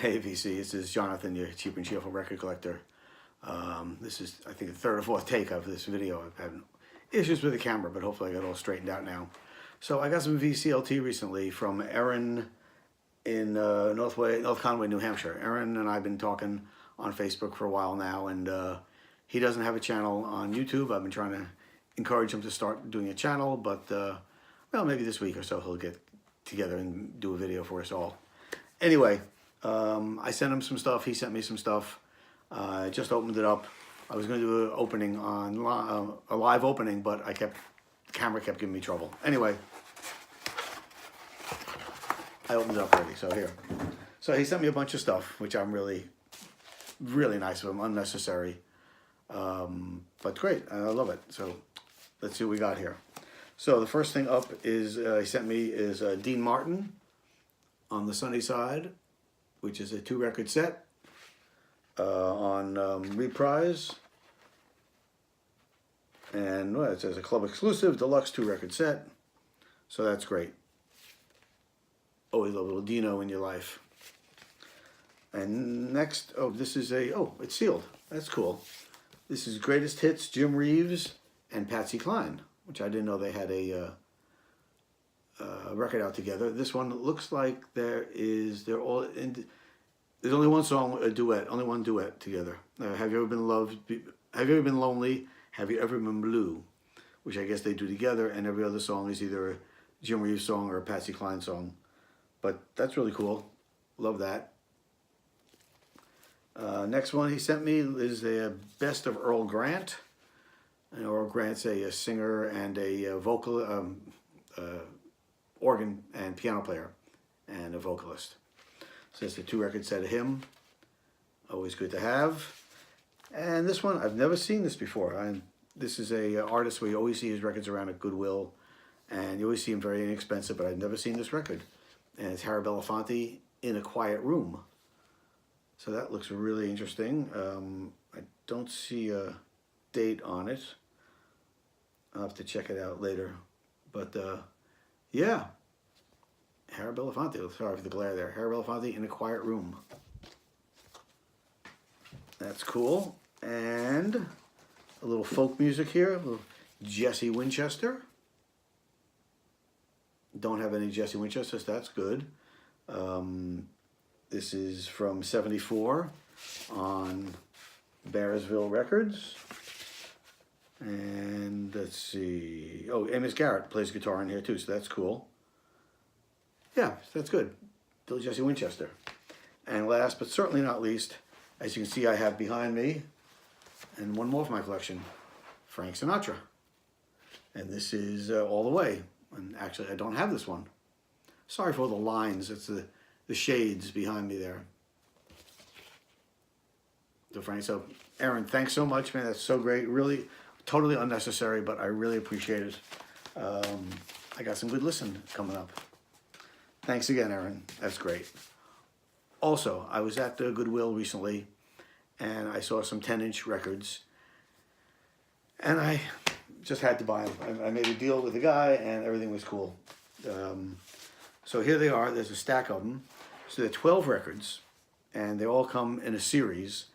Hey VC, this is Jonathan, your cheap and cheerful record collector. This is, I think, the third or fourth take of this video. I've had issues with the camera, but hopefully I got it all straightened out now. So I got some VCLT recently from Aaron in North Conway, New Hampshire. Aaron and I have been talking on Facebook for a while now, and he doesn't have a channel on YouTube. I've been trying to encourage him to start doing a channel, but well, maybe this week or so he'll get together and do a video for us all. Anyway, I sent him some stuff. He sent me some stuff. I just opened it up. I was going to do an opening on a live opening, but the camera kept giving me trouble. Anyway, I opened it up already. So here. So he sent me a bunch of stuff, which I'm really nice of him. Unnecessary, but great. I love it. So let's see what we got here. So the first thing up is he sent me is Dean Martin on the Sunny Side, which is a 2-record set on Reprise. And well, it says a club exclusive deluxe 2-record set. So that's great. Always love a little Dino in your life. And next, this is it's sealed. That's cool. This is Greatest Hits, Jim Reeves and Patsy Cline, which I didn't know they had a record out together. This one looks like there's only one song, a duet, only one duet together. Have you ever been loved? Have you ever been lonely? Have you ever been blue? Which I guess they do together, and every other song is either a Jim Reeves song or a Patsy Cline song. But that's really cool. Love that. Next one he sent me is a Best of Earl Grant. And Earl Grant's a singer and a vocal, organ and piano player, and a vocalist. So it's a 2-record set of him. Always good to have. And this one, I've never seen this before. This is a artist where you always see his records around at Goodwill, and you always see him very inexpensive, but I've never seen this record. And it's Harry Belafonte, In a Quiet Room. So that looks really interesting. I don't see a date on it. I'll have to check it out later. But yeah, Harry Belafonte. Sorry for the glare there. Harry Belafonte, In a Quiet Room. That's cool. And a little folk music here. A little Jesse Winchester. Don't have any Jesse Winchester, so that's good. This is from '74 on Bearsville Records. And let's see. Oh, Amos Garrett plays guitar in here too, so that's cool. Yeah, that's good. Bill Jesse Winchester. And last but certainly not least, as you can see, I have behind me, and one more from my collection, Frank Sinatra. And this is All the Way. And actually, I don't have this one. Sorry for all the lines. It's the shades behind me there. So Frank, Aaron, thanks so much, man. That's so great. Really, totally unnecessary, but I really appreciate it. I got some good listen coming up. Thanks again, Aaron. That's great. Also, I was at the Goodwill recently, and I saw some 10-inch records, and I just had to buy them. I made a deal with the guy, and everything was cool. So here they are. There's a stack of them. So they're 12 records, and they all come in a series,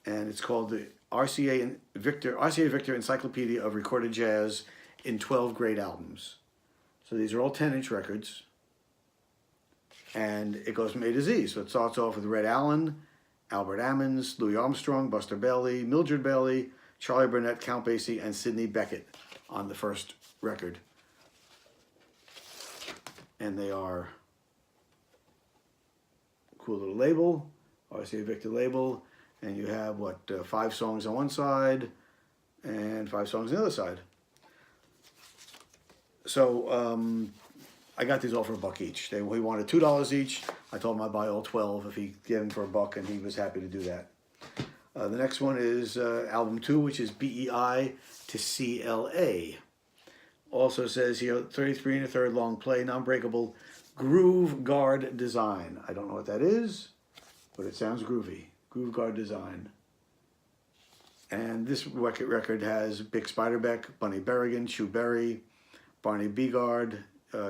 and it's called the RCA Victor Encyclopedia of Recorded Jazz in 12 Great Albums. So these are all 10-inch records, and it goes from A to Z. So it starts off with Red Allen, Albert Ammons, Louis Armstrong, Buster Bailey, Mildred Bailey, Charlie Burnett, Count Basie, and Sidney Bechet on the first record. And they are cool little label, RCA Victor label, and you have 5 songs on one side and 5 songs on the other side. So I got these all for $1 each. He wanted $2 each. I told him I'd buy all 12 if he get them for $1, and he was happy to do that. The next one is album 2, which is BEI to CLA. Also says here 33 1/3 long play, non-breakable groove guard design. I don't know what that is, but it sounds groovy. Groove guard design. And this record has Bick Spiderbeck, Bunny Berrigan, Chu Berry, Barney Bigard,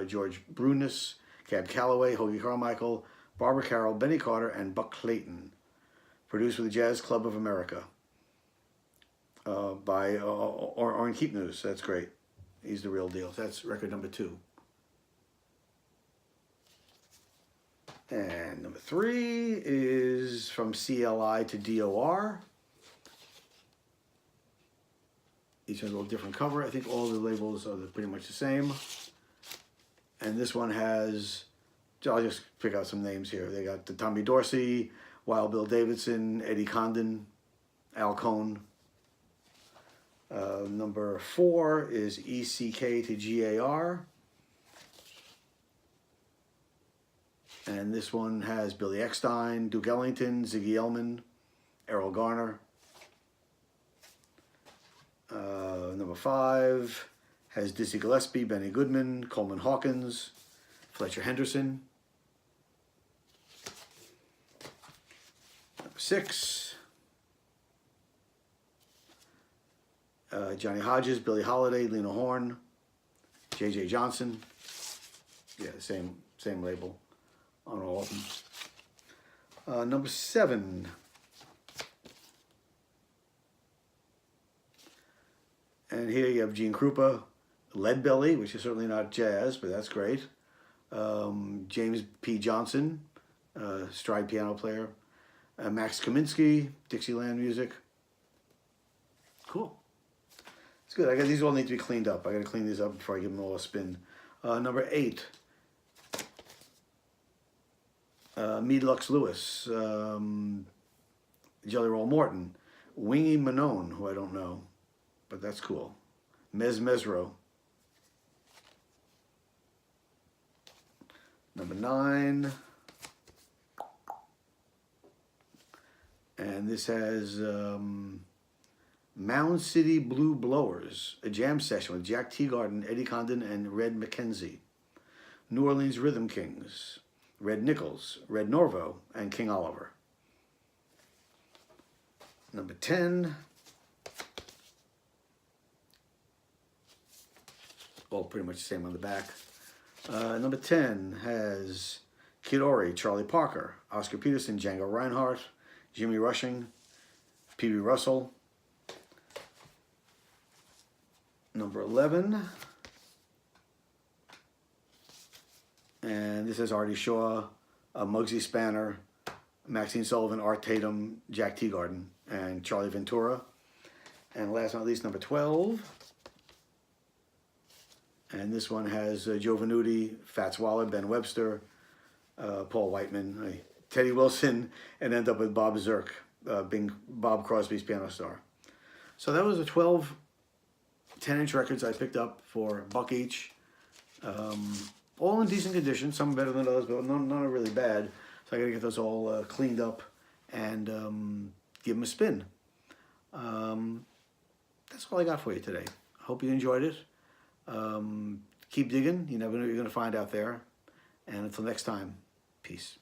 George Brunis, Cab Calloway, Hoagie Carmichael, Barbara Carroll, Benny Carter, and Buck Clayton. Produced with the Jazz Club of America. By Orrin Keepnews. That's great. He's the real deal. That's record number 2. And number 3 is from CLI to DOR. Each has a little different cover. I think all the labels are pretty much the same. And this one has, I'll just pick out some names here. They got the Tommy Dorsey, Wild Bill Davidson, Eddie Condon, Al Cohn. Number 4 is ECK to GAR. And this one has Billy Eckstein, Duke Ellington, Ziggy Ellman, Errol Garner. Number 5 has Dizzy Gillespie, Benny Goodman, Coleman Hawkins, Fletcher Henderson. Number 6, Johnny Hodges, Billie Holiday, Lena Horne, J.J. Johnson. Yeah, same label on all of them. Number 7. And here you have Gene Krupa, Leadbelly, which is certainly not jazz, but that's great. James P. Johnson, stride piano player. Max Kaminsky, Dixieland music. Cool. It's good. I guess these all need to be cleaned up. I got to clean these up before I give them all a spin. Number 8. Mead Lux Lewis, Jelly Roll Morton, Wingy Manone, who I don't know, but that's cool. Mesro. Number 9. And this has Mound City Blue Blowers, a jam session with Jack Teagarden, Eddie Condon, and Red McKenzie. New Orleans Rhythm Kings, Red Nichols, Red Norvo, and King Oliver. Number 10. All pretty much the same on the back. Number 10 has Kid Ory, Charlie Parker, Oscar Peterson, Django Reinhardt, Jimmy Rushing, P.B. Russell. Number 11. And this is Artie Shaw, Muggsy Spanner, Maxine Sullivan, Art Tatum, Jack Teagarden, and Charlie Ventura. And last but not least, number 12. And this one has Joe Venuti, Fats Waller, Ben Webster, Paul Whiteman, Teddy Wilson, and end up with Bob Zirk, being Bob Crosby's piano star. So that was the 12 10-inch records I picked up for $1 each. All in decent condition, some better than others, but none are really bad. So I got to get those all cleaned up and give them a spin. That's all I got for you today. I hope you enjoyed it. Keep digging. You never know what you're going to find out there. And until next time, peace.